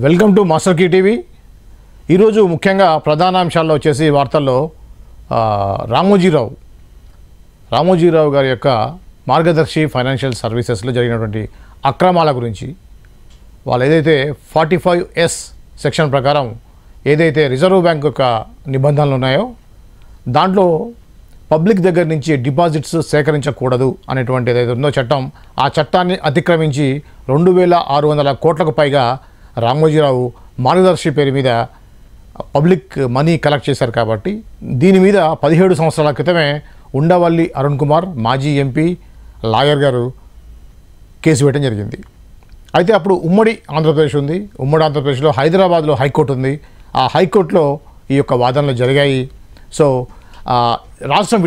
Welcome to Master Key TV. ఈరోజు ముఖ్యంగా ప్రధానాంశాల్లో వచ్చేసి వార్తల్లో రామోజీరావు గారి యొక్క మార్గదర్శి ఫైనాన్షియల్ సర్వీసెస్లో జరిగినటువంటి అక్రమాల గురించి, వాళ్ళు ఏదైతే 45S సెక్షన్ ప్రకారం ఏదైతే రిజర్వ్ బ్యాంక్ యొక్క నిబంధనలు ఉన్నాయో దాంట్లో పబ్లిక్ దగ్గర నుంచి డిపాజిట్స్ సేకరించకూడదు అనేటువంటి ఏదైతే ఉందో చట్టం, ఆ చట్టాన్ని అతిక్రమించి 2600 కోట్లకు పైగా రామోజీరావు మార్గదర్శి పేరు మీద పబ్లిక్ మనీ కలెక్ట్ చేశారు. కాబట్టి దీని మీద 17 సంవత్సరాల క్రితమే ఉండవల్లి అరుణ్ కుమార్ మాజీ ఎంపీ లాయర్ గారు కేసు వేయడం జరిగింది. అయితే అప్పుడు ఉమ్మడి ఆంధ్రప్రదేశ్ ఉంది. ఉమ్మడి ఆంధ్రప్రదేశ్లో హైదరాబాద్లో హైకోర్టు ఉంది. ఆ హైకోర్టులో ఈ యొక్క వాదనలు జరిగాయి. సో రాష్ట్రం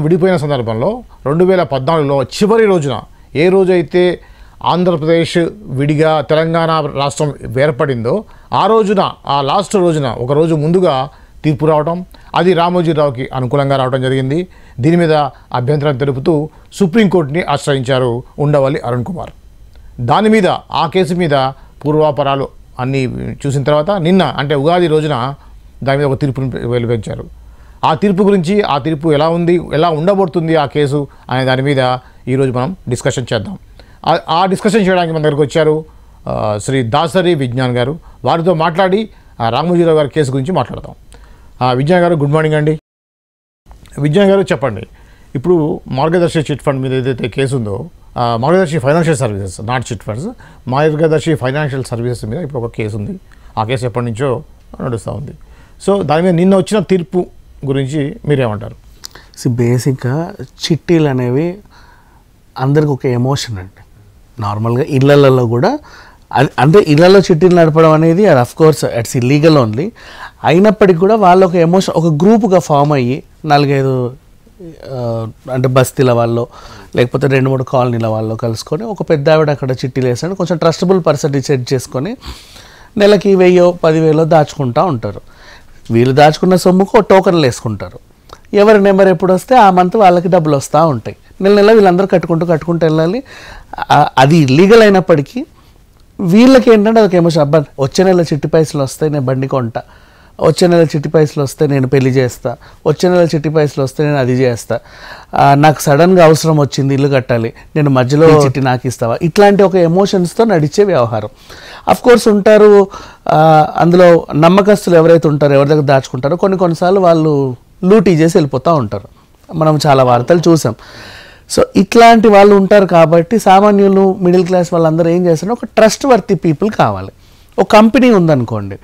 విడిపోయిన సందర్భంలో 2014లో చివరి రోజున, ఏ రోజైతే ఆంధ్రప్రదేశ్ విడిగా తెలంగాణ రాష్ట్రం ఏర్పడిందో ఆ లాస్ట్ రోజున ఒక రోజు ముందుగా తీర్పు రావడం, అది రామోజీరావుకి అనుకూలంగా రావడం జరిగింది. దీని మీద అభ్యంతరం తెలుపుతూ సుప్రీంకోర్టుని ఆశ్రయించారు ఉండవల్లి అరుణ్ కుమార్. దాని మీద, ఆ కేసు మీద పూర్వాపరాలు అన్నీ చూసిన తర్వాత నిన్న అంటే ఉగాది రోజున దాని మీద ఒక తీర్పును వెలువరించారు. ఆ తీర్పు గురించి, ఆ తీర్పు ఎలా ఉంది, ఎలా ఉండబోతుంది ఆ కేసు అనే దాని మీద ఈరోజు మనం డిస్కషన్ చేద్దాం. ఆ డిస్కషన్ చేయడానికి మన దగ్గరకు వచ్చారు శ్రీ దాసరి విజ్ఞాన్ గారు. వారితో మాట్లాడి రామోజీరావు గారి కేసు గురించి మాట్లాడదాం. విజ్ఞాన్ గారు, గుడ్ మార్నింగ్ అండి. విజ్ఞాన్ గారు, చెప్పండి, ఇప్పుడు మార్గదర్శి చిట్ ఫండ్ మీద ఏదైతే కేసు ఉందో, మార్గదర్శి financial services, not chit funds, Margadarsi financial services మీద ఇప్పుడు ఒక కేసు ఉంది. ఆ కేసు ఎప్పటి నుంచో నడుస్తూ ఉంది. సో దాని మీద నిన్న వచ్చిన తీర్పు గురించి మీరేమంటారు? బేసిక్గా చిట్టీలు అనేవి అందరికి ఒక ఎమోషన్ అండి. నార్మల్గా ఇళ్లలో కూడా అంటే ఇళ్లలో చిట్టీలు నడపడం అనేది అది అఫ్కోర్స్ ఇట్స్ ఇల్లీగల్ ఓన్లీ. అయినప్పటికీ కూడా వాళ్ళు ఒక ఎమోషన్, ఒక గ్రూప్గా ఫామ్ అయ్యి 4-5 అంటే బస్తీల వాళ్ళు లేకపోతే 2-3 కాలనీల వాళ్ళు కలుసుకొని ఒక పెద్ద ఆవిడ అక్కడ చిట్టీలు వేసాడు. కొంచెం ట్రస్టబుల్ పర్సన్ సెట్ చేసుకొని నెలకి 1000-10,000 దాచుకుంటూ ఉంటారు. వీళ్ళు దాచుకున్న సొమ్ముకు టోకన్లు వేసుకుంటారు. ఎవరి నెంబర్ ఎప్పుడు వస్తే ఆ మంత్ వాళ్ళకి డబ్బులు వస్తూ ఉంటాయి. నెల వీళ్ళందరూ కట్టుకుంటూ వెళ్ళాలి. అది ఇల్లీగల్ అయినప్పటికీ వీళ్ళకి ఏంటంటే అదొక ఎమోషన్. అబ్బా, వచ్చే నెల చిట్టి పైసలు వస్తే నేను బండి కొంటా, వచ్చే నెల చిట్టి పైసలు వస్తే నేను పెళ్లి చేస్తా, వచ్చే నెల చిట్టి పైసలు వస్తే నేను అది చేస్తా, నాకు సడన్గా అవసరం వచ్చింది ఇల్లు కట్టాలి, నేను మధ్యలో చిట్టి నాకు ఇస్తావా, ఇట్లాంటి ఒక ఎమోషన్స్తో నడిచే వ్యవహారం. అఫ్కోర్స్ ఉంటారు అందులో నమ్మకస్తులు ఎవరైతే ఉంటారో, ఎవరి దగ్గర దాచుకుంటారో కొన్నిసార్లు వాళ్ళు లూటీ చేసి వెళ్ళిపోతూ ఉంటారు. మనం చాలా వార్తలు చూసాం. సో ఇట్లాంటి వాళ్ళు ఉంటారు. కాబట్టి సామాన్యులు, మిడిల్ క్లాస్ వాళ్ళందరూ ఏం చేస్తారో ఒక ట్రస్ట్ వర్తీ పీపుల్ కావాలి. ఒక కంపెనీ ఉందనుకోండి,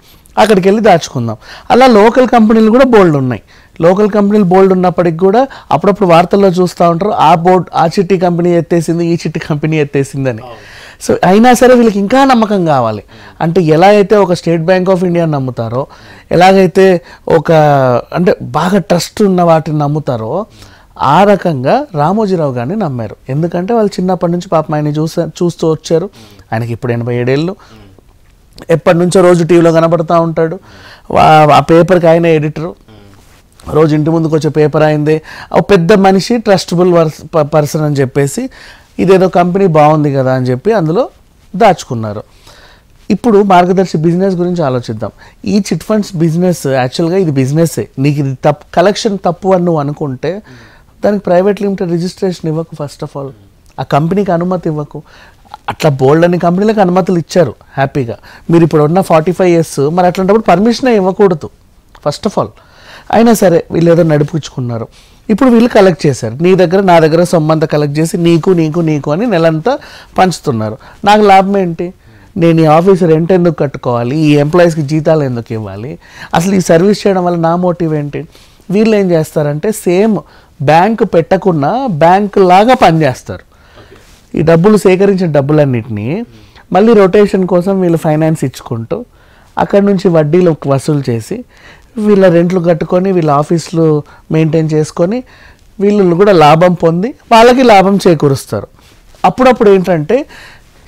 అక్కడికి వెళ్ళి దాచుకుందాం. అలా లోకల్ కంపెనీలు కూడా బోల్డ్ ఉన్నాయి. లోకల్ కంపెనీలు బోల్డ్ ఉన్నప్పటికి కూడా అప్పుడప్పుడు వార్తల్లో చూస్తూ ఉంటారు, ఆ చిట్టి కంపెనీ ఎత్తేసింది, ఈ చిట్టి కంపెనీ ఎత్తేసిందని. సో అయినా సరే వీళ్ళకి ఇంకా నమ్మకం కావాలి. అంటే ఎలా అయితే ఒక స్టేట్ బ్యాంక్ ఆఫ్ ఇండియా నమ్ముతారో, ఎలాగైతే ఒక అంటే బాగా ట్రస్ట్ ఉన్న వాటిని నమ్ముతారో, ఆ రకంగా రామోజీరావు గారిని నమ్మారు. ఎందుకంటే వాళ్ళు చిన్నప్పటి నుంచి పాపం ఆయన చూస్తూ వచ్చారు. ఆయనకి ఇప్పుడు 87 ఏళ్ళు. ఎప్పటి నుంచో రోజు టీవీలో కనబడుతూ ఉంటాడు. ఆ పేపర్కి ఆయన ఎడిటరు. రోజు ఇంటి ముందుకు వచ్చే పేపర్ అయిందే. ఒక పెద్ద మనిషి, ట్రస్టబుల్ పర్సన్ అని చెప్పేసి ఇదేదో కంపెనీ బాగుంది కదా అని చెప్పి అందులో దాచుకున్నారు. ఇప్పుడు మార్గదర్శి బిజినెస్ గురించి ఆలోచిద్దాం. ఈ చిట్ ఫండ్స్ బిజినెస్ యాక్చువల్గా ఇది బిజినెస్సే. నీకు ఇది కలెక్షన్ తప్పు అని నువ్వు అనుకుంటే దానికి ప్రైవేట్ లిమిటెడ్ రిజిస్ట్రేషన్ ఇవ్వకు. ఫస్ట్ ఆఫ్ ఆల్ ఆ కంపెనీకి అనుమతి ఇవ్వకు. అట్లా బోల్డ్ అని కంపెనీలకు అనుమతులు ఇచ్చారు హ్యాపీగా. మీరు ఇప్పుడు ఉన్న 45S మరి అట్లాంటప్పుడు పర్మిషనే ఇవ్వకూడదు ఫస్ట్ ఆఫ్ ఆల్. అయినా సరే వీళ్ళు ఏదో నడిపించుకున్నారు. ఇప్పుడు వీళ్ళు కలెక్ట్ చేశారు. నా దగ్గర సొమ్మంతా కలెక్ట్ చేసి నీకు అని నెలంతా పంచుతున్నారు. నాకు లాభం ఏంటి? నేను ఈ ఆఫీస్ రెంట్ ఎందుకు కట్టుకోవాలి? ఈ ఎంప్లాయీస్కి జీతాలు ఎందుకు ఇవ్వాలి? అసలు ఈ సర్వీస్ చేయడం వల్ల నా మోటివ్ ఏంటి? వీళ్ళు ఏం చేస్తారంటే సేమ్ బ్యాంకు పెట్టకుండా బ్యాంకు లాగా పనిచేస్తారు. ఈ డబ్బులు సేకరించిన డబ్బులన్నింటినీ మళ్ళీ రొటేషన్ కోసం వీళ్ళు ఫైనాన్స్ ఇచ్చుకుంటూ అక్కడి నుంచి వడ్డీలు వసూలు చేసి వీళ్ళ రెంట్లు కట్టుకొని వీళ్ళ ఆఫీసులు మెయింటైన్ చేసుకొని వీళ్ళు కూడా లాభం పొంది వాళ్ళకి లాభం చేకూరుస్తారు. అప్పుడప్పుడు ఏంటంటే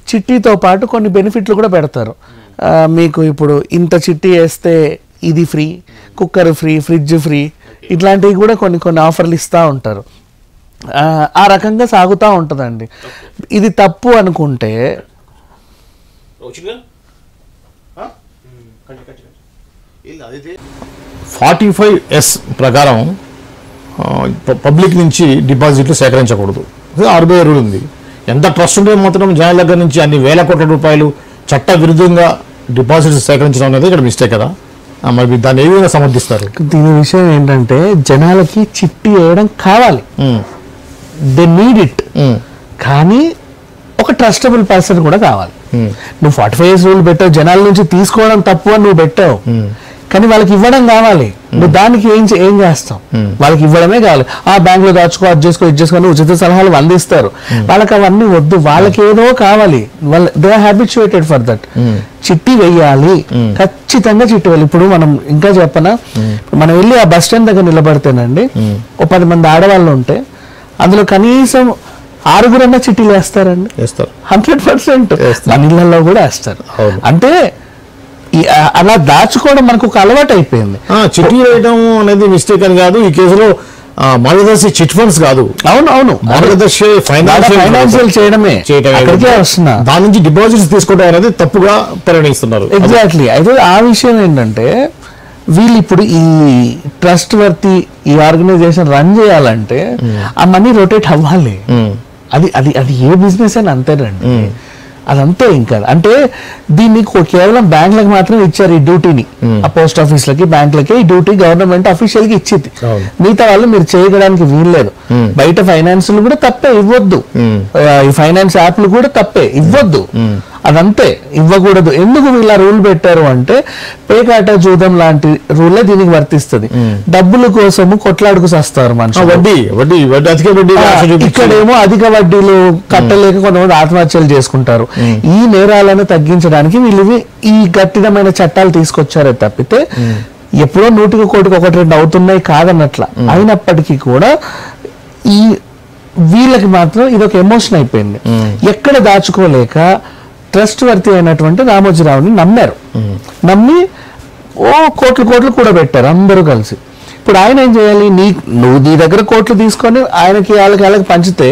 చిట్టీతో పాటు కొన్ని బెనిఫిట్లు కూడా పెడతారు. మీకు ఇప్పుడు ఇంత చిట్టి వేస్తే ఇది free, cooker free, fridge free, ఇట్లాంటివి కూడా కొన్ని ఆఫర్లు ఇస్తూ ఉంటారు. ఆ రకంగా సాగుతూ ఉంటుందండి. ఇది తప్పు అనుకుంటే 45S ప్రకారం పబ్లిక్ నుంచి డిపాజిట్లు సేకరించకూడదు. RBI రూల్ ఉంది. ఎంత ట్రస్ట్ ఉంటే మాత్రం జనాల దగ్గర నుంచి అన్ని వేల కోట్ల రూపాయలు చట్ట విరుద్ధంగా డిపాజిట్స్ సేకరించడం అనేది ఇక్కడ మిస్టేక్ కదా. మరి దాన్ని ఏ విధంగా సమర్థిస్తారు? దీని విషయం ఏంటంటే జనాలకి చిట్టి వేయడం కావాలి, దే నీడ్ ఇట్. కానీ ఒక ట్రస్టబుల్ పర్సన్ కూడా కావాలి. నువ్వు 45 రూల్ పెట్టావు, జనాల నుంచి తీసుకోవడం తప్పు అని నువ్వు పెట్టావు, కానీ వాళ్ళకి ఇవ్వడం కావాలి. నువ్వు దానికి ఏం చేస్తావు? వాళ్ళకి ఇవ్వడమే కావాలి. ఆ బ్యాంక్ లో దాచుకో, అది చేసుకో, ఇది చేసుకో, ఉచిత సలహాలు అందిస్తారు. వాళ్ళకి అవన్నీ వద్దు, వాళ్ళకి ఏదో కావాలి. They are habituated for that. చిట్టి వెయ్యాలి, ఖచ్చితంగా చిట్టి వేయాలి. ఇప్పుడు మనం ఇంకా చెప్పనా, మనం వెళ్ళి ఆ బస్ స్టాండ్ దగ్గర నిలబడితేనండి, ఓ 10 మంది ఆడవాళ్ళు ఉంటే అందులో కనీసం 6 చిట్టీలు వేస్తారండి. 100% మన ఇళ్లలో కూడా వేస్తారు. అంటే అలా దాచుకోవడం మనకు ఒక అలవాటు అయిపోయింది. చిట్టి వేయడం అనేది మిస్టేక్ అని కాదు. ఈ కేసులో మార్గదర్శి చిట్ ఫండ్స్ కాదు. అవును మార్గదర్శి ఫైనాన్షియల్ చేయడమే వస్తున్నా, దాని నుంచి డిపాజిట్స్ తీసుకోవడం అనేది తప్పుగా పరిగణిస్తున్నారు. ఎగ్జాక్ట్లీ. అయితే ఆ విషయం ఏంటంటే వీళ్ళు ఇప్పుడు ఈ ట్రస్ట్ వర్తి ఈ ఆర్గనైజేషన్ రన్ చేయాలంటే ఆ మనీ రొటేట్ అవ్వాలి. అది ఏ బిజినెస్ అని అంతేనండి, అదంతే. ఇంకా అంటే దీన్ని కేవలం బ్యాంకులకు మాత్రం ఇచ్చారు ఈ డ్యూటీని. ఆ పోస్ట్ ఆఫీసులకి, బ్యాంకులకి ఈ డ్యూటీ గవర్నమెంట్ అఫీషియల్ కి ఇచ్చింది. మిగతా వాళ్ళు మీరు చేయడానికి వీల్లేదు. బయట ఫైనాన్సులు కూడా తప్పే, ఇవ్వద్దు. ఈ ఫైనాన్స్ యాప్లు కూడా తప్పే, ఇవ్వద్దు. అదంతే, ఇవ్వకూడదు. ఎందుకు వీళ్ళ రూల్ పెట్టారు అంటే పేకాట జూదం లాంటి రూలే దీనికి వర్తిస్తుంది. డబ్బుల కోసము కొట్లాడుకు వస్తారు మనుషులు. ఇక్కడేమో అధిక వడ్డీలు కట్టలేక కొంతమంది ఆత్మహత్యలు చేసుకుంటారు. ఈ నేరాలను తగ్గించడానికి వీళ్ళు ఈ కఠినమైన చట్టాలు తీసుకొచ్చారే తప్పితే ఎప్పుడో 100కి 1 అవుతున్నాయి కాదన్నట్ల. అయినప్పటికీ కూడా ఈ వీళ్ళకి మాత్రం ఇదొక ఎమోషన్ అయిపోయింది. ఎక్కడ దాచుకోలేక ట్రస్ట్ వర్తి అయినటువంటి రామోజీరావుని నమ్మారు. నమ్మి కోట్లు కూడా పెట్టారు అందరూ కలిసి. ఇప్పుడు ఆయన ఏం చేయాలి? నువ్వు నీ దగ్గర కోట్లు తీసుకొని ఆయనకి వాళ్ళకి పంచితే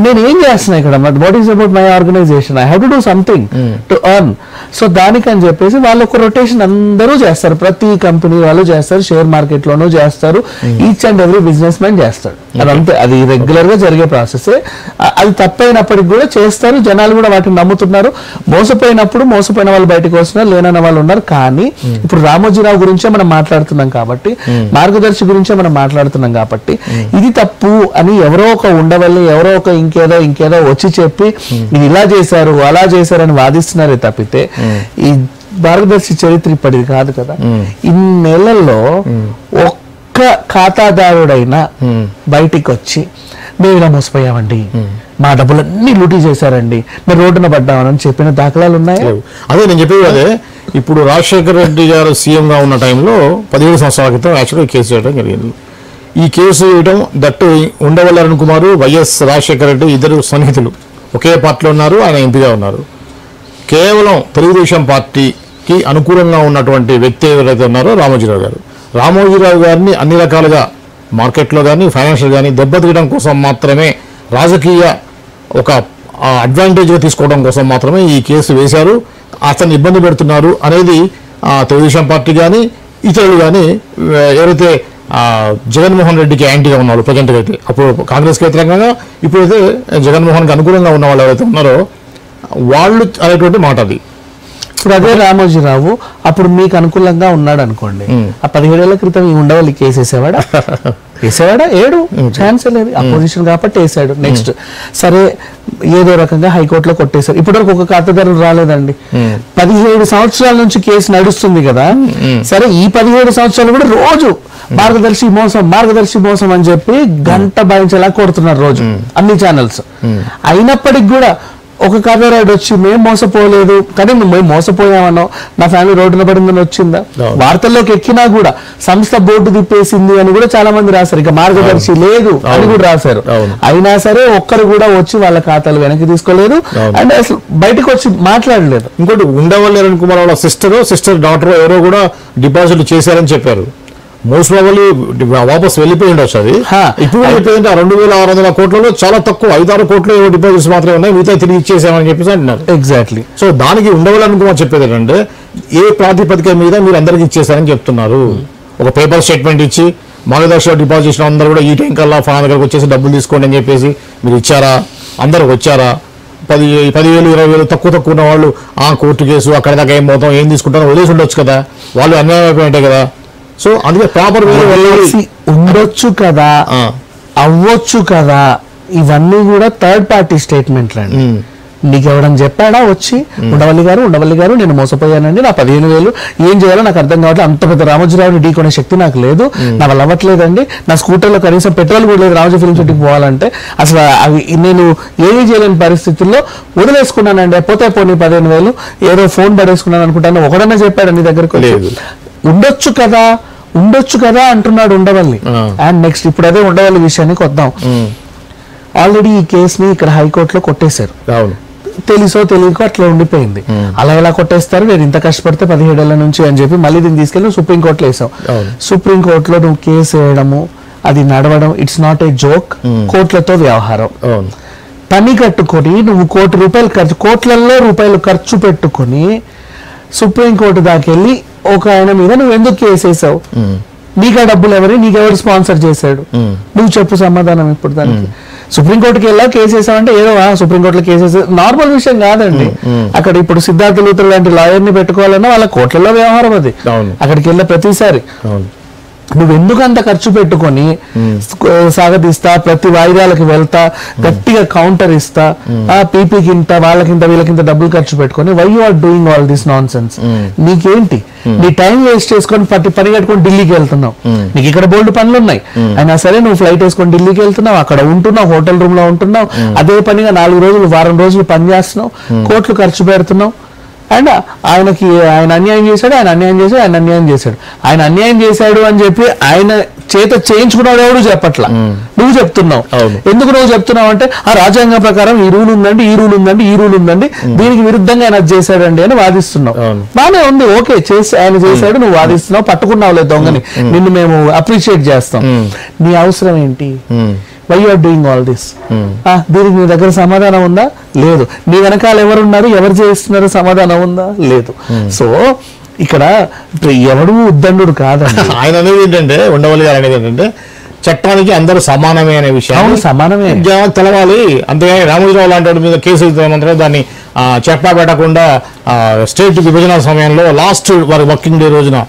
నేను ఏం చేస్తున్నా ఇక్కడ? What is about my organisation? I have to do something to earn. So దానికని చెప్పేసి వాళ్ళు ఒక రొటేషన్ అందరూ చేస్తారు. ప్రతి కంపెనీ వాళ్ళు చేస్తారు, షేర్ మార్కెట్ లోనూ చేస్తారు, each and every business man చేస్తాడు. అదంతే, అది రెగ్యులర్ గా జరిగే ప్రాసెస్. అది తప్పైనప్పటికి కూడా చేస్తారు, జనాలు కూడా వాటిని నమ్ముతున్నారు. మోసపోయిన వాళ్ళు బయటకు వస్తున్నారు, లేనన్న వాళ్ళు ఉన్నారు. కానీ ఇప్పుడు రామోజీరావు గురించే మనం మాట్లాడుతున్నాం కాబట్టి, మార్గదర్శి గురించే మనం మాట్లాడుతున్నాం కాబట్టి, ఇది తప్పు అని ఎవరో ఒక ఉండవల్లి, ఎవరో ఒక ఇంకేదో వచ్చి చెప్పి ఇది ఇలా చేశారు అలా చేశారని వాదిస్తున్నారే తప్పితే ఈ మార్గదర్శి చరిత్ర ఇప్పటిది కాదు కదా. ఇన్నేళ్లలో ఒక్క ఖాతాదారుడైనా బయటికి వచ్చి మేము ఇలా మోసపోయామండి, మా డబ్బులన్నీ లూటీ చేశారండి, మేము రోడ్డున పడ్డామని చెప్పిన దాఖలాలు ఉన్నాయి. అదే నేను చెప్పేది. అదే ఇప్పుడు రాజశేఖర రెడ్డి గారు సీఎంగా ఉన్న టైంలో 17 సంవత్సరాల క్రితం యాక్చువల్గా కేసు చేయడం జరిగింది. ఈ కేసు వేయడం దట్టు ఉండవల్లి అరుణ్ కుమార్, వైఎస్ రాజశేఖర రెడ్డి ఇద్దరు సన్నిహితులు ఒకే పార్టీలో ఉన్నారు, ఆయన ఎంపీగా ఉన్నారు. కేవలం తెలుగుదేశం పార్టీకి అనుకూలంగా ఉన్నటువంటి వ్యక్తి ఎవరైతే ఉన్నారో రామోజీరావు గారు, రామోజీరావు గారిని అన్ని రకాలుగా మార్కెట్లో కానీ ఫైనాన్షియల్ కానీ దెబ్బతీయడం కోసం మాత్రమే, రాజకీయ ఒక అడ్వాంటేజ్గా తీసుకోవడం కోసం మాత్రమే ఈ కేసు వేశారు, అతన్ని ఇబ్బంది పెడుతున్నారు అనేది తెలుగుదేశం పార్టీ కానీ ఇతరులు కానీ ఎవరైతే జగన్మోహన్ రెడ్డికి యాంటీగా ఉన్నారు ప్రజెంట్గా అయితే, అప్పుడు కాంగ్రెస్కి వ్యతిరేకంగా, ఇప్పుడైతే జగన్మోహన్కి అనుకూలంగా ఉన్న వాళ్ళు ఎవరైతే ఉన్నారో వాళ్ళు అనేటువంటి మాట అది. ఇప్పుడు అదే రామోజీరావు అప్పుడు మీకు అనుకూలంగా ఉన్నాడు అనుకోండి, ఆ 17 ఏళ్ల క్రితం ఈ ఉండవల్లి కేసు వేసేవాడా? ఏడు ఛాన్స్ లేదు, అపోజిషన్ కాబట్టి వేసాడు. నెక్స్ట్ సరే ఏదో రకంగా హైకోర్టులో కొట్టేశారు. ఇప్పటివరకు ఒక ఖాతాదారుడు రాలేదండి. 17 సంవత్సరాల నుంచి కేసు నడుస్తుంది కదా. సరే ఈ 17 సంవత్సరాలు కూడా రోజు మార్గదర్శి మోసం అని చెప్పి గంట భరించేలా కొడుతున్నారు రోజు అన్ని ఛానల్స్. అయినప్పటికి కూడా ఒక ఖాతాదారుడు వచ్చి మేము మోసపోలేదు, కానీ మేము మోసపోయామనో, నా ఫ్యామిలీ రోడ్డున పడిందని వచ్చిందా? వార్తల్లోకి ఎక్కినా కూడా సంస్థ బోర్డు తిప్పేసింది అని కూడా చాలా మంది రాశారు, ఇక మార్గదర్శి లేదు అని కూడా రాశారు. అయినా సరే ఒక్కరు కూడా వచ్చి వాళ్ళ ఖాతాలు వెనక్కి తీసుకోలేదు అండ్ అసలు బయటకు వచ్చి మాట్లాడలేదు. ఇంకోటి ఉండవల్లి అరుణ్ కుమార్ వాళ్ళ సిస్టర్ డాక్టర్ ఎవరో కూడా డిపాజిట్ చేశారని చెప్పారు. మోసపోవాలి వాపస్ వెళ్ళిపోయి ఉండొచ్చు. అది ఇప్పుడు అయిపోయింది. 2600 కోట్లలో చాలా తక్కువ 5-6 కోట్లు డిపాజిట్స్ మాత్రమే ఉన్నాయి, మిగతా తిరిగి ఇచ్చేసామని చెప్పేసి అంటున్నారు. ఎగ్జాక్ట్లీ. సో దానికి ఉండవల్లి అరుణ్ కుమార్ చెప్పేది ఏంటంటే ఏ ప్రాతిపదిక మీద మీరు అందరికి ఇచ్చేసారని చెప్తున్నారు? ఒక పేపర్ స్టేట్మెంట్ ఇచ్చి మార్గదర్శిలో డిపాజిట్ చేసిన అందరూ కూడా ఈ టైం కల్లా ఫలానా దగ్గరకు వచ్చేసి డబ్బులు తీసుకోండి అని చెప్పేసి మీరు ఇచ్చారా? అందరూ వచ్చారా? 10,000 20,000 తక్కువ ఉన్న వాళ్ళు కోర్టు కేసు అక్కడ దాకా ఏం పోతాం ఏం తీసుకుంటారో వదిలేసి ఉండొచ్చు కదా, వాళ్ళు అన్యాయం అయిపోయింటాయి కదా. సో అందుకే ప్రాపర్ ఉండొచ్చు కదా, అవ్వచ్చు కదా, ఇవన్నీ కూడా థర్డ్ పార్టీ స్టేట్మెంట్లు అండి. నీకు ఎవడని చెప్పాడా వచ్చి ఉండవల్లి గారు నేను మోసపోయానండి, నా 15,000 ఏం చేయాలో నాకు అర్థం కావట్లేదు, అంత పెద్ద రామోజీరావుని ఢీకొనే శక్తి నాకు లేదు, నా వల్ల అవ్వట్లేదండి, నా స్కూటర్లో కనీసం పెట్రోల్ కూడా లేదు రామోజీ ఫిల్మ్ సిటీకి పోవాలంటే, అసలు అవి నేను ఏమీ చేయలేని పరిస్థితుల్లో వదిలేసుకున్నానండి, పోతే పోనీ 15,000 ఏదో ఫోన్ పడేసుకున్నాను అనుకుంటాను, ఒకడన్నా చెప్పాడు నీ దగ్గరకు ఉండొచ్చు కదా అంటున్నాడు ఉండవల్లి. అండ్ నెక్స్ట్ ఇప్పుడు అదే ఉండవల్లి విషయానికి వద్దాం. ఆల్రెడీ ఈ కేసుని ఇక్కడ హైకోర్టులో కొట్టేశారు, తెలుసో తెలియకో అట్లా ఉండిపోయింది. అలా ఎలా కొట్టేస్తారు, నేను ఇంత కష్టపడితే 17 ఏళ్ల నుంచి అని చెప్పి మళ్ళీ దీన్ని తీసుకెళ్ళి సుప్రీంకోర్టులో వేసాం. సుప్రీంకోర్టులో నువ్వు కేసు వేయడము, అది నడవడం, ఇట్స్ నాట్ ఏ జోక్. కోట్లతో వ్యవహారం, పని కట్టుకొని నువ్వు కోట్లలో రూపాయలు ఖర్చు పెట్టుకొని సుప్రీంకోర్టు దాకెళ్ళి ఒక ఆయన మీద నువ్వు ఎందుకు కేసు వేసావు? నీకు ఆ డబ్బులు నీకెవరు స్పాన్సర్ చేశాడు? నువ్వు చెప్పు సమాధానం. ఇప్పుడు దానికి సుప్రీంకోర్టుకి వెళ్ళావు, కేసు వేసావంటే ఏదో సుప్రీంకోర్టులో కేసు వేసా నార్మల్ విషయం కాదండి. అక్కడ ఇప్పుడు సిద్ధార్థ లూథర్ లాంటి లాయర్ని పెట్టుకోవాలన్నా వాళ్ళ కోట్లలో వ్యవహారం అది. అక్కడికి వెళ్ళే ప్రతిసారి నువ్వెందుకు అంత ఖర్చు పెట్టుకొని సాగదీస్తా, ప్రతి వాయిదాలకు వెళ్తా, గట్టిగా కౌంటర్ ఇస్తా, పీపీకి ఇంత వాళ్ళకింత వీళ్ళకింత డబ్బులు ఖర్చు పెట్టుకొని why you are doing all this nonsense? నీకేంటి? నీ టైం వేస్ట్ చేసుకొని పని కట్టుకొని ఢిల్లీకి వెళ్తున్నావు, నీకు ఇక్కడ బోల్డ్ పనులు ఉన్నాయి, అయినా సరే నువ్వు ఫ్లైట్ వేసుకొని ఢిల్లీకి వెళ్తున్నావు, అక్కడ ఉంటున్నావు, హోటల్ రూమ్ లో ఉంటున్నావు, అదే పనిగా 4 రోజులు వారం రోజులు పని చేస్తున్నావు, కోట్లు ఖర్చు పెడుతున్నావు. అండ్ ఆయన అన్యాయం చేశాడు, ఆయన అన్యాయం చేశాడు అని చెప్పి ఆయన చేత చేయించుకున్నాడు ఎవడు చెప్పట్లా, నువ్వు చెప్తున్నావు. ఎందుకు నువ్వు చెప్తున్నావు అంటే ఆ రాజ్యాంగం ప్రకారం ఈ రూల్ ఉందండి, దీనికి విరుద్ధంగా ఆయన చేశాడండి అని వాదిస్తున్నావు. బానే ఉంది, ఓకే, ఆయన చేశాడు, నువ్వు వాదిస్తున్నావు, పట్టుకున్నావు లేదు దొంగని, నిన్ను మేము అప్రిషియేట్ చేస్తాం. నీ అవసరం ఏంటి? Why you are doing all this? దీనికి నీ దగ్గర సమాధానం ఉందా? లేదు. నీ వెనకాల ఎవరున్నారు, ఎవరు చేస్తున్నారు, సమాధానం ఉందా? లేదు. సో ఇక్కడ ఎవడు ఉద్దండు కాదండి. ఆయన అనేది ఏంటంటే, ఉండవల్లి గారు అనేది ఏంటంటే, చట్టానికి అందరూ సమానమే అనే విషయం సమానమే తెలవాలి. అంతేగాని రామోజీరావు లాంటి వాడి మీద కేసు అవుతామంటే దాన్ని చెప్పా పెట్టకుండా స్టేట్ విభజన సమయంలో లాస్ట్ వారి వర్కింగ్ డే రోజున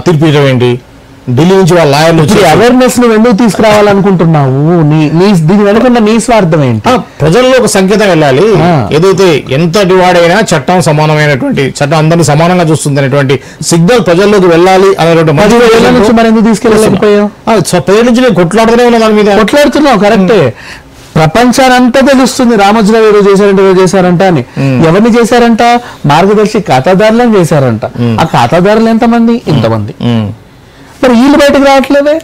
తీర్పు ఇవ్వడం ఏంటి? ఢిల్లీ నుంచి వాళ్ళ లాయర్లు అవేర్నెస్ నువ్వు ఎందుకు తీసుకురావాలనుకుంటున్నావు? దీని వెనుకున్న నీ స్వార్థం ఏంటి? ప్రజల్లో ఒక సంకేతం వెళ్ళాలి. ఏదైతే ఎంతటి వాడైనా చట్టం సమానమైనటువంటి, చట్టం అందరినీ సమానంగా చూస్తుంది అనేటువంటి సిగ్నల్ ప్రజల్లోకి వెళ్ళాలి అనేటువంటి. 10 ఏళ్ల నుంచి మరి ఎందుకు తీసుకెళ్ళలేకపోయావు? 10 నుంచి నేను కొట్లాడుతూనే ఉన్నా, దాని మీద కొట్లాడుతున్నావు. కరెక్టే, ప్రపంచానంతా తెలుస్తుంది రామోజీరావు ఏదో చేశారంట అని. ఎవరిని చేశారంట? మార్గదర్శి ఖాతాదారులను చేశారంట. ఆ ఖాతాదారులు ఎంతమంది? ఇంతమంది. మరి వీళ్ళు బయటకు రావట్లేదే,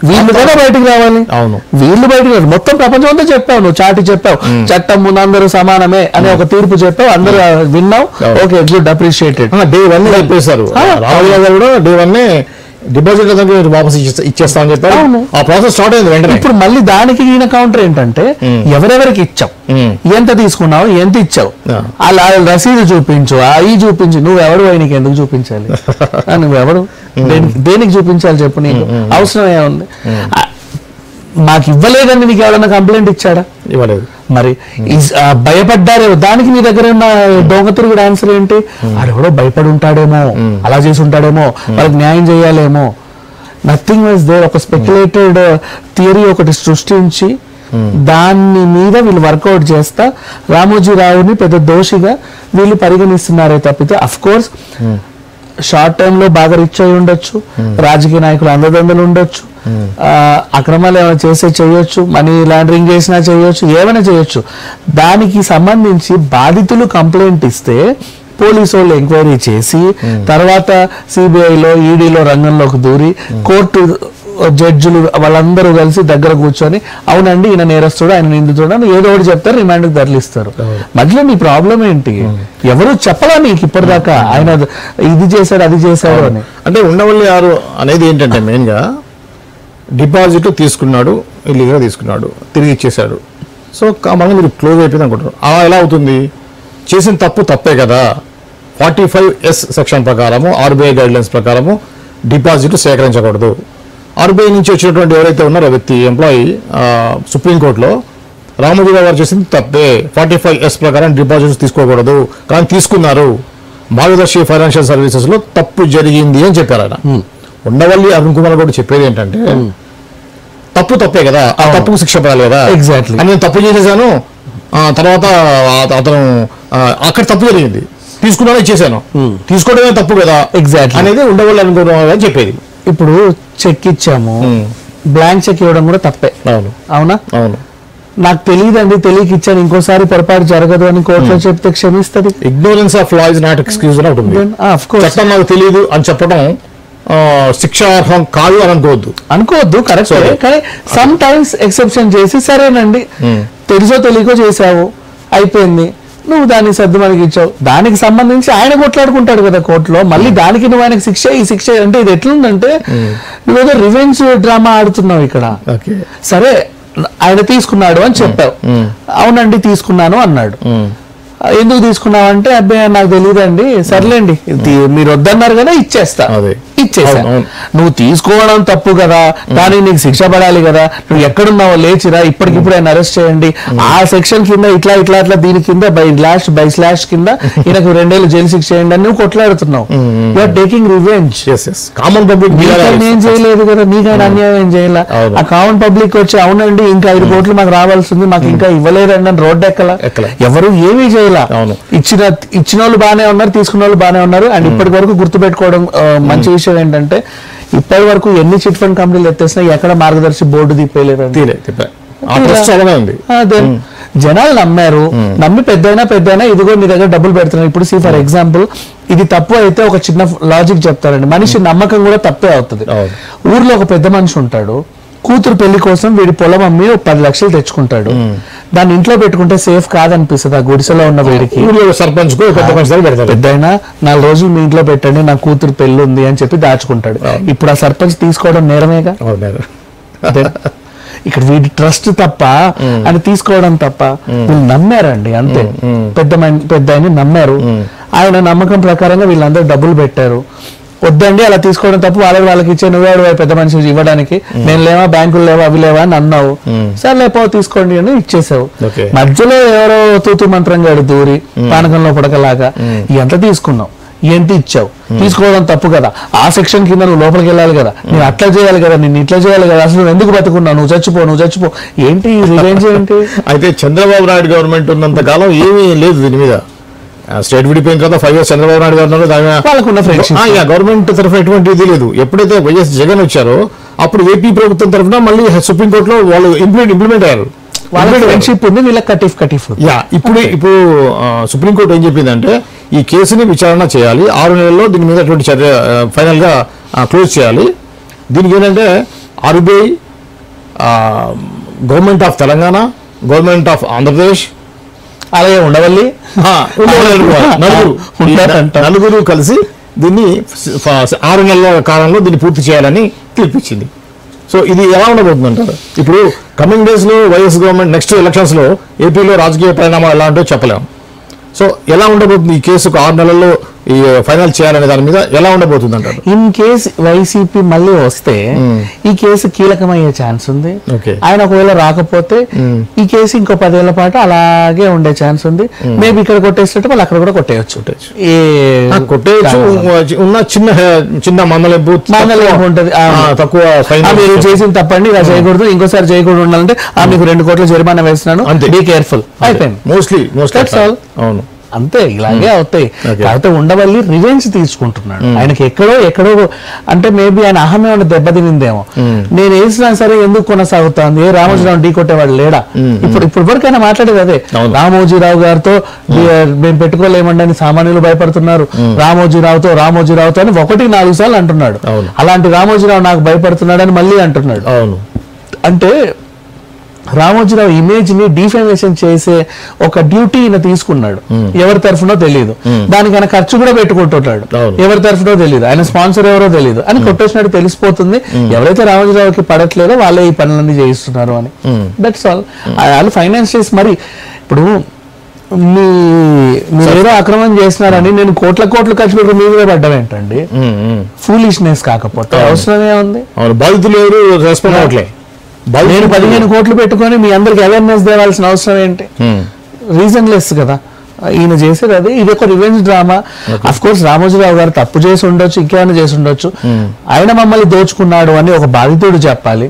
వీళ్ళు కూడా బయటకు రావాలి. అవును, వీళ్ళు బయటకు రావాలి. మొత్తం ప్రపంచం అంతా చెప్పావు, నువ్వు చాటి చెప్పావు, చట్టం ముందు అందరూ సమానమే అనే ఒక తీర్పు చెప్పావు, అందరూ విన్నావు, ఓకే, గుడ్, అప్రిషియేటెడ్. డే 1 చెప్పేశారు. రామోజీరావు గారు కూడా డే 1 డిపాజిట్ వాపస్ ఇచ్చేస్తామని చెప్పారు. ఆ ప్రాసెస్ స్టార్ట్ అయింది వెంటనే. ఇప్పుడు మళ్ళీ దానికి ఈయన కౌంటర్ ఏంటంటే, ఎవరెవరికి ఇచ్చావు, ఎంత తీసుకున్నావు, ఎంత ఇచ్చావు, అలా రసీదు చూపించు, అవి చూపించు. నువ్వెవడు నీకు ఎందుకు చూపించాలి? నువ్వెవడు దేనికి చూపించాలి చెప్పు? నీకు అవసరం ఏముంది? మాకు ఇవ్వలేదని నీకు ఎవరైనా కంప్లైంట్ ఇచ్చాడా? ఇవ్వలేదు. మరి భయపడ్డారే, దానికి మీ దగ్గర ఉన్న దొంగతిరుగుడు ఆన్సర్ ఏంటి? ఆడెవడో భయపడి ఉంటాడేమో, అలా చేసి ఉంటాడేమో, వాళ్ళకి న్యాయం చేయాలేమో. Nothing was there. ఒక స్పెక్యులేటెడ్ థియరీ ఒకటి సృష్టించి దాని మీద వీళ్ళు వర్కౌట్ చేస్తా రామోజీరావుని పెద్ద దోషిగా వీళ్ళు పరిగణిస్తున్నారే తప్పితే, అఫ్ కోర్స్ షార్ట్ టైమ్ లో బాగా రిచ్ అయి ఉండొచ్చు, రాజకీయ నాయకులు అందదండలు ఉండొచ్చు, అక్రమాలు ఏమైనా చేయొచ్చు, మనీ లాండరింగ్ చేసినా చేయొచ్చు, ఏమైనా చేయొచ్చు. దానికి సంబంధించి బాధితులు కంప్లైంట్ ఇస్తే పోలీసు వాళ్ళు ఎంక్వైరీ చేసి తర్వాత సిబిఐలో ఈడీలో రంగంలోకి దూరి కోర్టు జడ్జిలు వాళ్ళందరూ కలిసి దగ్గర కూర్చొని అవునండి ఈయన నేరస్తుడు, ఆయన నిందితుడు అని ఏదో ఒకటి చెప్తారు, రిమాండ్కి తరలిస్తారు. మధ్యలో నీ ప్రాబ్లం ఏంటి? ఎవరు చెప్పలా నీకు ఇప్పటిదాకా ఆయన ఇది చేశాడు అది చేశాడు అని? అంటే ఉండవల్లి గారు అనేది ఏంటంటే మెయిన్గా డిపాజిట్ తీసుకున్నాడు, ఇల్లీగల్గా తీసుకున్నాడు, తిరిగి ఇచ్చేశాడు. సో కామన్గా మీరు క్లోజ్ అయిపోయింది అనుకుంటారు. అలా ఎలా అవుతుంది? చేసిన తప్పే కదా. 45S సెక్షన్ ప్రకారము ఆర్బీఐ గైడ్లైన్స్ ప్రకారము డిపాజిట్ సేకరించకూడదు. ఆర్బీఐ నుంచి వచ్చినటువంటి ఎవరైతే ఉన్నారో వ్యక్తి ఎంప్లాయీ సుప్రీంకోర్టులో రామోజీరావు గారు చేసింది తప్పే, 45S ప్రకారం డిపాజిట్స్ తీసుకోకూడదు, కానీ తీసుకున్నారు. మార్గదర్శి ఫైనాన్షియల్ సర్వీసెస్లో తప్పు జరిగింది అని చెప్పారు ఆయన. ఉండవల్లి అరుణ్ కుమార్ కూడా చెప్పేది ఏంటంటే తప్పే కదా, ఆ తప్పుకు శిక్ష పడాలి కదా. ఎగ్జాక్ట్లీ. నేను తప్పు చేసేసాను, తర్వాత అతను అక్కడ తప్పు జరిగింది, తీసుకున్నాను ఇచ్చేసాను, తీసుకోవడమే తప్పు కదా ఎగ్జాక్ట్లీ అనేది ఉండవల్లి అరుణ్ కుమార్ అని చెప్పేది. ఇప్పుడు చెక్ ఇచ్చాము, బ్లాంక్ చెక్ ఇవ్వడం కూడా తప్పే. అవును అవునా? అవును. నాకు తెలియదండి, తెలియక ఇచ్చాను, ఇంకోసారి పొరపాటు జరగదు అని కోర్టులో చెప్తే క్షమిస్తుంది. Ignorance of law is not excuse అని ఉంటుంది. చట్టం నాకు తెలియదు అని చెప్పడం శిక్షార్హం కాదు అని అనుకోవద్దు. కరెక్ట్. కానీ సమ్ టైమ్స్ ఎక్సెప్షన్ చేసి సరేనండి తెలుసో తెలియకో చేసావు, అయిపోయింది, నువ్వు దాన్ని సర్దు మనకి ఇచ్చావు, దానికి సంబంధించి ఆయన కొట్లాడుకుంటాడు కదా కోర్టులో, మళ్ళీ దానికి నువ్వు ఆయనకి శిక్ష ఈ శిక్ష అంటే ఇది ఎట్లుందంటే నువ్వేదో రివెంజ్ డ్రామా ఆడుతున్నావు ఇక్కడ. సరే ఆయన తీసుకున్నాడు అని చెప్పావు, అవునండి తీసుకున్నాను అన్నాడు, ఎందుకు తీసుకున్నావు అంటే అబ్బాయి నాకు తెలియదండి, సర్లేండి మీరు వద్దన్నారు కదా ఇచ్చేస్తా, ఇచ్చేసా. నువ్వు తీసుకోవడం తప్పు కదా, దానికి నీకు శిక్ష పడాలి కదా, నువ్వు ఎక్కడున్నావో లేచిరా, ఇప్పటికిప్పుడు ఆయన అరెస్ట్ చేయండి, ఆ సెక్షన్ కింద ఇట్లా ఇట్లా అట్లా దీని కింద బై స్లాష్ కింద ఈయనకు 2 ఏళ్ళు జైలు శిక్ష చేయండి అని నువ్వు కొట్లాడుతున్నావు. You're taking revenge. Common public ఏం చేయలేదు కదా, నీకైనా అన్యాయం ఏం చేయాల. ఆ కామన్ పబ్లిక్ వచ్చి అవునండి ఇంకా 5 కోట్లు మాకు రావాల్సింది, మాకు ఇంకా ఇవ్వలేదండి అని రోడ్డు ఎక్కల, ఎవరు ఏమీ చేయాల. ఇచ్చిన వాళ్ళు బాగానే ఉన్నారు, తీసుకున్న వాళ్ళు బాగానే ఉన్నారు. అండ్ ఇప్పటి వరకు గుర్తుపెట్టుకోవడం మంచి విషయం ఏంటంటే ఇప్పటి వరకు ఎన్ని చిట్ ఫండ్ కంపెనీలు ఎత్తేసినా ఎక్కడ మార్గదర్శి బోర్డు తిప్పేయలేదు. జనాలు నమ్మారు, నమ్మి పెద్దయినా ఇదిగో నీ దగ్గర డబ్బులు పెడుతున్నారు. ఇప్పుడు ఫర్ ఎగ్జాంపుల్ ఇది తప్పు అయితే ఒక చిన్న లాజిక్ చెప్తారండి, మనిషి నమ్మకం కూడా తప్పే అవుతుంది. ఊర్లో ఒక పెద్ద మనిషి ఉంటాడు, కూతురు పెళ్లి కోసం వీడి పొలం అమ్మి 10 లక్షలు తెచ్చుకుంటాడు, దాన్ని ఇంట్లో పెట్టుకుంటే సేఫ్ కాదనిపిస్తుంది ఆ గుడిసెలో ఉన్న వీడికి. సర్పంచ్ పెద్దయినా 4 రోజులు మీ ఇంట్లో పెట్టండి నా కూతురు పెళ్లి ఉంది అని చెప్పి దాచుకుంటాడు. ఇప్పుడు ఆ సర్పంచ్ తీసుకోవడం నేరమేగా. ఇక్కడ వీడి ట్రస్ట్ తప్ప అని తీసుకోవడం తప్ప, వీళ్ళు నమ్మారండి అంతే. పెద్ద ఆయన నమ్మారు, ఆయన నమ్మకం ప్రకారంగా వీళ్ళందరూ డబ్బులు పెట్టారు. వద్దండి అలా తీసుకోవడం తప్పు, వాళ్ళకి ఇచ్చే నువ్వేడు పెద్ద మనిషి ఇవ్వడానికి, నేను లేవా బ్యాంకులు లేవా అవి లేవా అని అన్నావు, సరే లేపో తీసుకోండి అని ఇచ్చేసావు. మధ్యలో ఎవరో తూతు మంత్రంగా దూరి పానకంలో పుడకలాగా ఎంత తీసుకున్నావు, ఎంత ఇచ్చావు, తీసుకోవడం తప్పు కదా, ఆ సెక్షన్ కింద నువ్వు లోపలికి వెళ్ళాలి కదా, నేను అట్లా చేయాలి కదా, నిన్ను ఇట్లా చేయాలి కదా, అసలు నువ్వు ఎందుకు బతుకున్నావు, నువ్వు చచ్చిపో ఏంటి రివెంజ్ ఏంటి? అయితే చంద్రబాబు నాయుడు గవర్నమెంట్ ఉన్నంత కాలం ఏమీ లేదు దీని మీద. స్టేట్ విడిపోయిన తర్వాత 5 years చంద్రబాబు నాయుడు గారు గవర్నమెంట్ తరఫున ఎటువంటి ఇది లేదు. ఎప్పుడైతే వైఎస్ జగన్ వచ్చారో అప్పుడు ఏపీ ప్రభుత్వం తరఫున మళ్ళీ సుప్రీంకోర్టులో వాళ్ళు ఇంప్లిమెంట్ అయ్యారు. ఫ్రెండ్షిప్ ఉంది వీళ్ళకి కటిఫ్. ఇప్పుడు సుప్రీంకోర్టు ఏం చెప్పిందంటే ఈ కేసుని విచారణ చేయాలి, 6 నెలల్లో దీని మీద అటువంటి చర్య ఫైనల్ గా క్లోజ్ చేయాలి. దీనికి ఏంటంటే RBI, government of Telangana, government of Andhra Pradesh, అలాగే ఉండవల్లి నలుగురు కలిసి దీన్ని 6 నెలల కాలంలో దీన్ని పూర్తి చేయాలని తీర్పిచ్చింది. సో ఇది ఎలా ఉండబోతుంది అంటారు? ఇప్పుడు కమింగ్ డేస్ లో వైఎస్ గవర్నమెంట్ నెక్స్ట్ ఎలక్షన్స్ లో ఏపీలో రాజకీయ పరిణామాలు ఎలా ఉంటాయో చెప్పలేము. సో ఎలా ఉండబోతుంది ఈ కేసుకు 6 నెలల్లో ఈ ఫైనల్ చేయాలనే దాని మీద ఎలా ఉండబోతుంది అంటారు? ఇన్ కేస్ వైసీపీ మళ్ళీ వస్తే ఈ కేసు కీలకమయ్యే ఛాన్స్ ఉంది. ఆయన ఒకవేళ రాకపోతే ఈ కేసు ఇంకో 10 ఏళ్ల పాటు అలాగే ఉండే ఛాన్స్ ఉంది. మేబీ ఇక్కడ కొట్టేసినట్టు మళ్ళీ అక్కడ కూడా కొట్టేయచ్చు. ఉన్న చిన్న మందలింపు ఉంటుంది, తక్కువ మీరు చేసిన తప్పండి ఇలా చేయకూడదు, ఇంకోసారి చేయకూడదు ఉండాలంటే మీకు 2 కోట్ల జరిమానా వేస్తున్నాను, బీ కేర్ఫుల్, అయిపోయింది. మోస్ట్లీ అవును అంతే, ఇలాగే అవుతాయి. కాకపోతే ఉండవల్లి రివెంజ్ తీసుకుంటున్నాడు. ఆయనకి ఎక్కడో అంటే మేబీ ఆయన అహమే ఉన్న దెబ్బతినిందేమో, నేను వేసినా సరే ఎందుకు కొనసాగుతాంది, రామోజీరావు ఢీ కొట్టేవాడు లేడా? ఇప్పుడు వరకైనా మాట్లాడేది అదే, రామోజీరావు గారితో మేము పెట్టుకోలేమండి అని సామాన్యులు భయపడుతున్నారు, రామోజీరావుతో అని 1-4 సార్లు అంటున్నాడు. అలాంటి రామోజీరావు నాకు భయపడుతున్నాడని మళ్ళీ అంటున్నాడు. అంటే రామోజీరావు ఇమేజ్ ని డిఫేమేషన్ చేసే ఒక డ్యూటీ ఈయన తీసుకున్నాడు. ఎవరి తరఫునో తెలియదు, దానికి ఆయన ఖర్చు కూడా పెట్టుకుంటున్నాడు, ఎవరి తరఫునో తెలియదు, ఆయన స్పాన్సర్ ఎవరో తెలియదు అని కొట్టేసినట్టు తెలిసిపోతుంది. ఎవరైతే రామోజీరావుకి పడట్లేదో వాళ్ళే ఈ పనులన్నీ చేయిస్తున్నారు అని. That's all. వాళ్ళు ఫైనాన్స్ చేసి మరి ఇప్పుడు మీరేదో అక్రమం చేస్తున్నారని నేను కోట్ల ఖర్చు పెట్టి మీ మీద పడ్డం ఏంటండి? ఫూలిష్నెస్ కాకపోతే అవసరమే ఉంది. బాధితులు ఎవరు రెస్పాండ్ అవ్వట్లే. నేను 15 కోట్లు పెట్టుకొని మీ అందరికి అవేర్నెస్ దేవాల్సిన అవసరం ఏంటి? రీజన్ లెస్ కదా ఈయన చేసేది. అది ఇది ఒక revenge drama. Of course Ramoji Rao గారు తప్పు చేసి ఉండొచ్చు, ఇంకేమైనా చేసి ఉండొచ్చు. ఆయన మమ్మల్ని దోచుకున్నాడు అని ఒక బాధితుడు చెప్పాలి.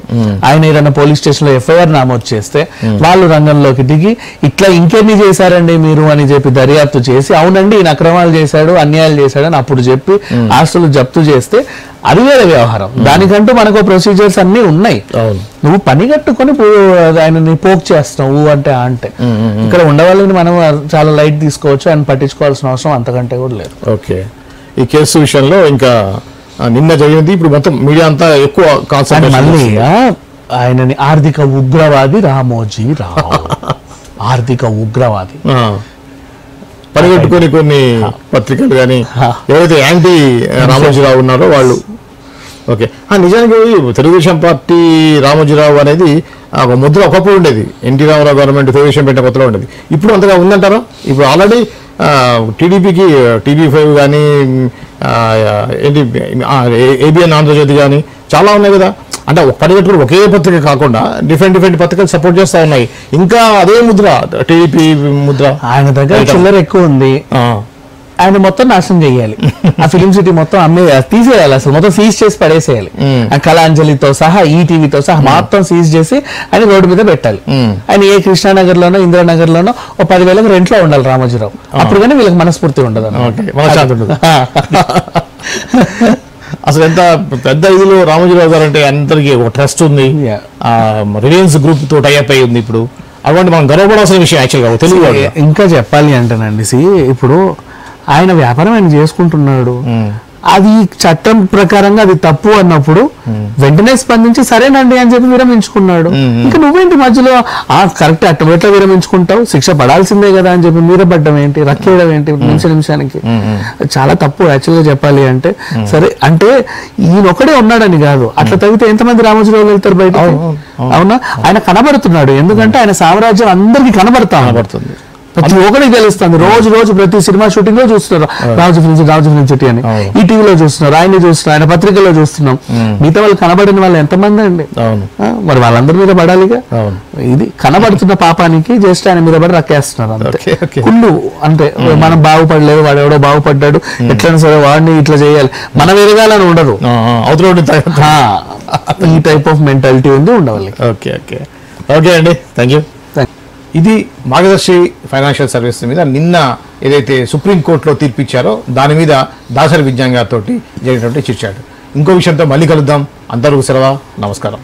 ఆయన ఏదైనా పోలీస్ స్టేషన్ లో ఎఫ్ఐఆర్ నమోదు చేస్తే వాళ్ళు రంగంలోకి దిగి ఇట్లా ఇంకెన్ని చేశారండి మీరు అని చెప్పి దర్యాప్తు చేసి అవునండి ఈయన అక్రమాలు చేశాడు, అన్యాయాలు చేశాడు అని అప్పుడు చెప్పి ఆస్తులు జప్తు చేస్తే అది వేరే వ్యవహారం. దానికంటూ మనకు ప్రొసీజర్స్ అన్ని ఉన్నాయి. నువ్వు పని కట్టుకొని ఆయనని పోక్ చేస్తావు అంటే ఇక్కడ ఉండవాళ్ళని మనం చాలా లైట్ తీసుకోవచ్చు, ఆయన పట్టించుకోవాల్సిన అవసరం అంతకంటే కూడా లేదు. ఓకే, ఈ కేసు విషయంలో ఇంకా నిన్న జరిగింది. ఇప్పుడు మొత్తం మీడియా అంతా ఎక్కువ కాన్సంట్రేషన్ మళ్ళీ ఆయనని ఆర్థిక ఉగ్రవాది రామోజీరావు, ఆర్థిక ఉగ్రవాది పరిగెట్టుకొని కొన్ని పత్రికలు కానీ ఎవరైతే యాంటీ రామోజీరావు ఉన్నారో వాళ్ళు. ఓకే, నిజానికి తెలుగుదేశం పార్టీ రామోజీరావు అనేది ఒక ముద్ర ఒకప్పుడు ఉండేది. ఎన్టీ రామారావు గవర్నమెంట్ తెలుగుదేశం పెట్టిన కొత్తలో ఉండేది. ఇప్పుడు అంతగా ఉందంటారా? ఇప్పుడు ఆల్రెడీ టీడీపీకి TV5 కానీ ఏంటి ABN ఆంధ్రజ్యోతి కానీ చాలా ఉన్నాయి కదా. అంటే పరిగెట్టుకుని ఒకే పత్రిక కాకుండా డిఫరెంట్ పత్రికలు సపోర్ట్ చేస్తూ ఉన్నాయి. ఇంకా అదే ముద్ర టీడీపీ ముద్ర. ఆయన దగ్గర చిల్లర ఎక్కువ ఉంది, ఆయన మొత్తం నాశనం చేయాలి. ఆ ఫిలిం సిటీ మొత్తం తీసేయాలి, అసలు మొత్తం సీజ్ చేసి పడేసేయాలి. ఆ కళాంజలితో సహా ఈటీవీతో సహా మొత్తం సీజ్ చేసి ఆయన రోడ్డు మీద పెట్టాలి. ఆయన ఏ కృష్ణానగర్ లోనో ఇందిరానగర్ లోనో 10,000 రెంట్లో ఉండాలి రామోజీరావు. అప్పుడు కానీ వీళ్ళకి మనస్ఫూర్తి ఉండదు. అసలు ఎంత పెద్ద ఇదిలో రామోజీరావు గారు అంటే అందరికి ఒక ట్రస్ట్ ఉంది. రిలయన్స్ గ్రూప్ తో టైఅప్ అయి ఉంది. ఇప్పుడు అటువంటి మనం గర్వపడాల్సిన విషయం యాక్చువల్గా తెలుగు. ఇంకా చెప్పాలి అంటేనండి, ఇప్పుడు ఆయన వ్యాపారం ఆయన చేసుకుంటున్నాడు, అది చట్టం ప్రకారంగా అది తప్పు అన్నప్పుడు వెంటనే స్పందించి సరేనండి అని చెప్పి విరమించుకున్నాడు. ఇంకా నువ్వేంటి మధ్యలో కరెక్ట్ అట్టబెట్లా విరమించుకుంటావు, శిక్ష పడాల్సిందే కదా అని చెప్పి మీద పడ్డం ఏంటి, రక్కేయడం ఏంటి నిమిషానికి? చాలా తప్పు యాక్చువల్గా చెప్పాలి అంటే. సరే అంటే ఈయన ఒకడే ఉన్నాడని కాదు, అట్లా తగ్గితే ఎంతమంది రామోజీరావు వెళ్తారు బయట? అవునా, ఆయన కనబడుతున్నాడు. ఎందుకంటే ఆయన సామ్రాజ్యం అందరికీ కనబడుతుంది, ప్రతి ఒక్కరికి తెలుస్తుంది. రోజు ప్రతి సినిమా షూటింగ్ లో చూస్తున్నారు రాజు ఫిలిం సిటీ అని, ఈ టీవీలో చూస్తున్నారు, ఆయన చూస్తున్నారు, ఆయన పత్రికల్లో చూస్తున్నాం. మిగతా వాళ్ళు కనబడిన వాళ్ళు ఎంతమంది అండి? మరి వాళ్ళందరి మీద పడాలిగా. ఇది కనబడుతున్న పాపానికి జస్ట్ ఆయన మీద పడి రక్కేస్తున్నారు అంతే. కుళ్ళు అంటే మనం బాగుపడలేదు, వాడు ఎవడో బాగుపడ్డాడు, ఎట్లయినా సరే వాడిని ఇట్లా చేయాలి, మనం ఎరగాలని ఉండదు. ఈ టైప్ ఆఫ్ మెంటాలిటీ ఉంది ఉండవాలి. ఓకే అండి, థ్యాంక్ యూ. ఇది మార్గదర్శి ఫైనాన్షియల్ సర్వీసెస్ మీద నిన్న ఏదైతే సుప్రీంకోర్టులో తీర్పిచ్చారో దాని మీద దాసరి విజ్ఞాన్ గారితో జరిగినటువంటి చిట్చాట్. ఇంకో విషయంతో మళ్ళీ కలుద్దాం. అందరూ సెలవు, నమస్కారం.